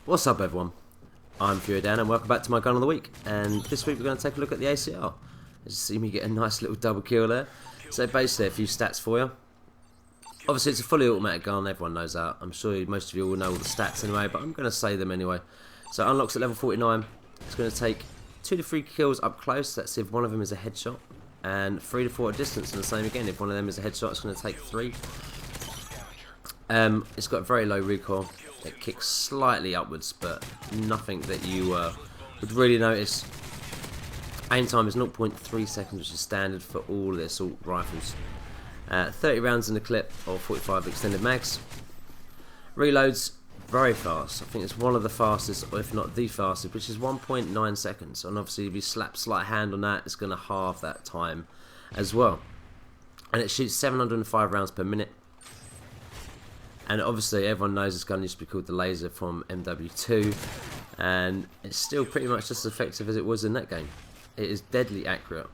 What's up everyone, I'm Fewerdan and welcome back to my gun of the week, and this week we're going to take a look at the ACR. As you see me get a nice little double kill there. So basically a few stats for you. Obviously it's a fully automatic gun, everyone knows that. I'm sure most of you all know all the stats anyway, but I'm going to say them anyway. So it unlocks at level 49, it's going to take 2 to 3 kills up close, that's if one of them is a headshot, and 3 to 4 at distance, and the same again, if one of them is a headshot it's going to take 3. It's got very low recoil. It kicks slightly upwards, but nothing that you would really notice. Aim time is 0.3 seconds, which is standard for all the assault rifles. 30 rounds in the clip, or 45 extended mags. Reloads very fast. I think it's one of the fastest, or if not the fastest, which is 1.9 seconds. And obviously, if you slap slight hand on that, it's going to halve that time as well. And it shoots 705 rounds per minute. And obviously everyone knows this gun used to be called the laser from MW3, and it's still pretty much just as effective as it was in that game. It is deadly accurate,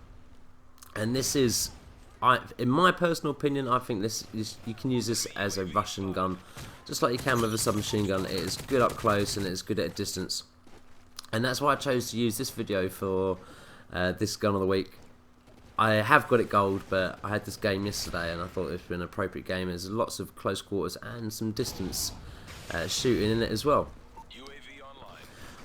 and this is, in my personal opinion, I think this is, you can use this as a Russian gun, just like you can with a submachine gun. It is good up close and it is good at a distance, and that's why I chose to use this video for this gun of the week. I have got it gold, but I had this game yesterday and I thought it would be an appropriate game. There's lots of close quarters and some distance shooting in it as well.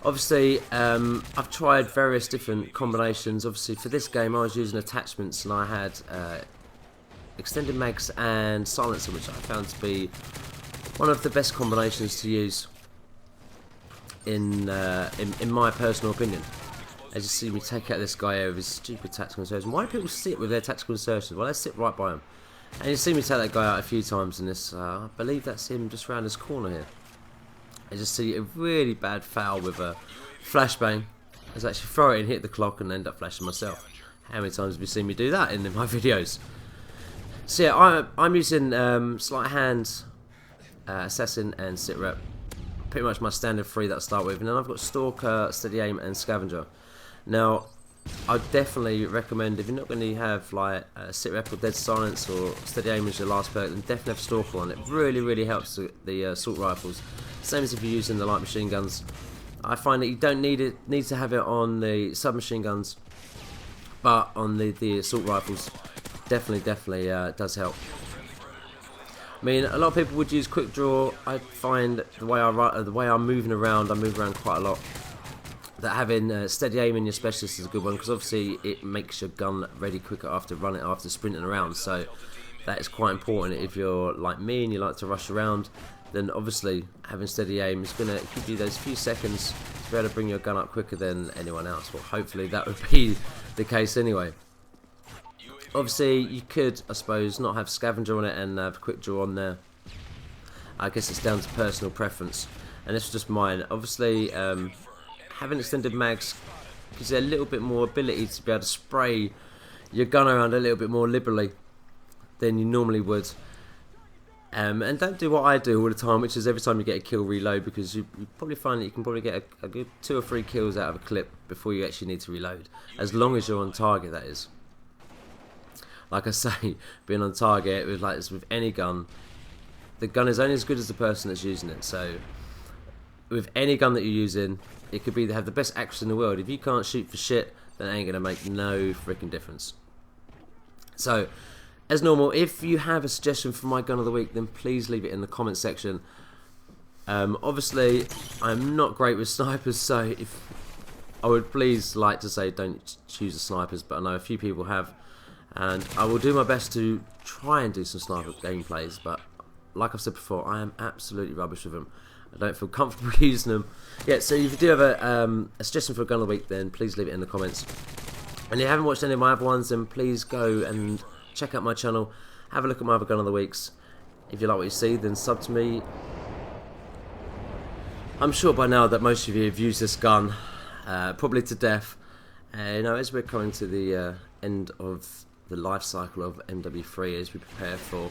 Obviously, I've tried various different combinations. Obviously, for this game I was using attachments, and I had extended mags and silencer, which I found to be one of the best combinations to use in my personal opinion. As you see me take out this guy here with his stupid tactical insertion. Why do people sit with their tactical insertions? Well, they sit right by him. And you see me take that guy out a few times in this. I believe that's him just round this corner here. I just see a really bad foul with a flashbang. I just actually throw it and hit the clock and end up flashing myself. How many times have you seen me do that in my videos? So yeah, I'm using sleight of hand, assassin and sit rep. Pretty much my standard 3 that I start with. And then I've got stalker, steady aim and scavenger. Now, I definitely recommend, if you're not going to have like sit rep or dead silence or steady aim as your last perk, then definitely have stalker on. It really helps the assault rifles. Same as if you're using the light machine guns. I find that you don't need to have it on the submachine guns, but on the assault rifles, definitely does help. I mean, a lot of people would use quick draw. I find the way I'm moving around, I move around quite a lot. That having steady aim in your specialist is a good one, because obviously it makes your gun ready quicker after sprinting around. So that is quite important. If you're like me and you like to rush around, then obviously having steady aim is going to give you those few seconds to be able to bring your gun up quicker than anyone else. Well, hopefully that would be the case anyway. Obviously you could, I suppose, not have scavenger on it and have quick draw on there. I guess it's down to personal preference, and this is just mine. Obviously having extended mags gives you a little bit more ability to be able to spray your gun around a little bit more liberally than you normally would. And don't do what I do all the time, which is every time you get a kill, reload, because you probably find that you can probably get a good 2 or 3 kills out of a clip before you actually need to reload, as long as you're on target, that is. Like I say, being on target with any gun, the gun is only as good as the person that's using it. So with any gun that you're using, it could be to have the best accuracy in the world. If you can't shoot for shit, then it ain't going to make no freaking difference. So, as normal, if you have a suggestion for my gun of the week, then please leave it in the comment section. Obviously, I'm not great with snipers, so if I would please like to say don't choose the snipers, but I know a few people have. And I will do my best to try and do some sniper gameplays, but like I've said before, I am absolutely rubbish with them. I don't feel comfortable using them. Yeah, so if you do have a suggestion for a gun of the week, then please leave it in the comments. And if you haven't watched any of my other ones, then please go and check out my channel. Have a look at my other gun of the weeks. If you like what you see, then sub to me. I'm sure by now that most of you have used this gun, probably to death. You know, as we're coming to the end of the life cycle of MW3, as we prepare for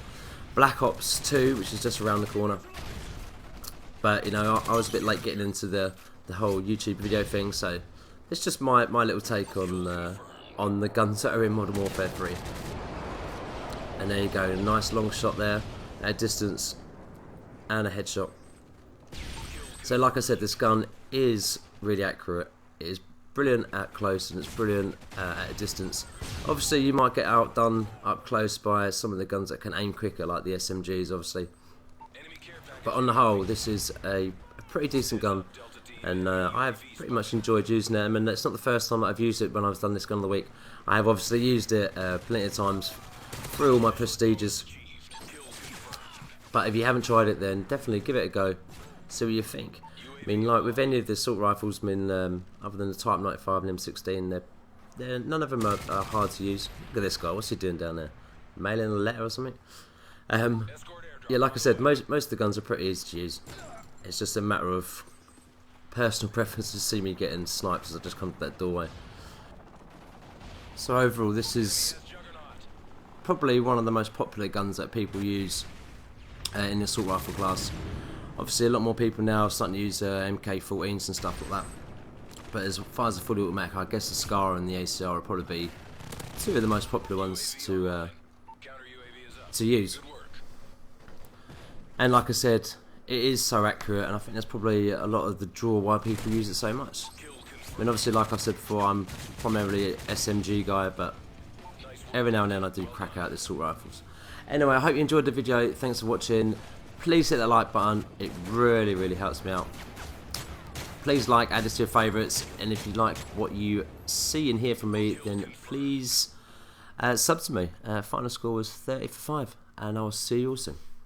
Black Ops 2, which is just around the corner. But you know, I was a bit late getting into the whole YouTube video thing, so it's just my little take on the guns that are in Modern Warfare 3. And there you go, a nice long shot there at distance and a headshot. So So like I said, this gun is really accurate. It is brilliant at close and it's brilliant at a distance. Obviously you might get outdone up close by some of the guns that can aim quicker, like the SMGs obviously. But on the whole, this is a pretty decent gun, and I've pretty much enjoyed using it. I mean, it's not the first time that I've used it when I've done this gun of the week. I have obviously used it plenty of times through all my prestiges. But if you haven't tried it, then definitely give it a go. See what you think. I mean, like with any of the assault rifles, I mean, other than the Type 95 and M16, none of them are hard to use. Look at this guy. What's he doing down there? Mailing a letter or something? Yeah, like I said, most of the guns are pretty easy to use. It's just a matter of personal preference to see me getting sniped as I just come to that doorway. So overall, this is probably one of the most popular guns that people use in the assault rifle class. Obviously, a lot more people now are starting to use MK14s and stuff like that. But as far as the fully automatic, I guess the Scar and the ACR will probably be two of the most popular ones to use. And like I said, it is so accurate, and I think that's probably a lot of the draw why people use it so much. I mean, obviously, like I said before, I'm primarily an SMG guy, but every now and then I do crack out the assault rifles. Anyway, I hope you enjoyed the video. Thanks for watching. Please hit that like button. It really, really helps me out. Please like, add this to your favourites, and if you like what you see and hear from me, then please sub to me. Final score was 30 for 5, and I'll see you all soon.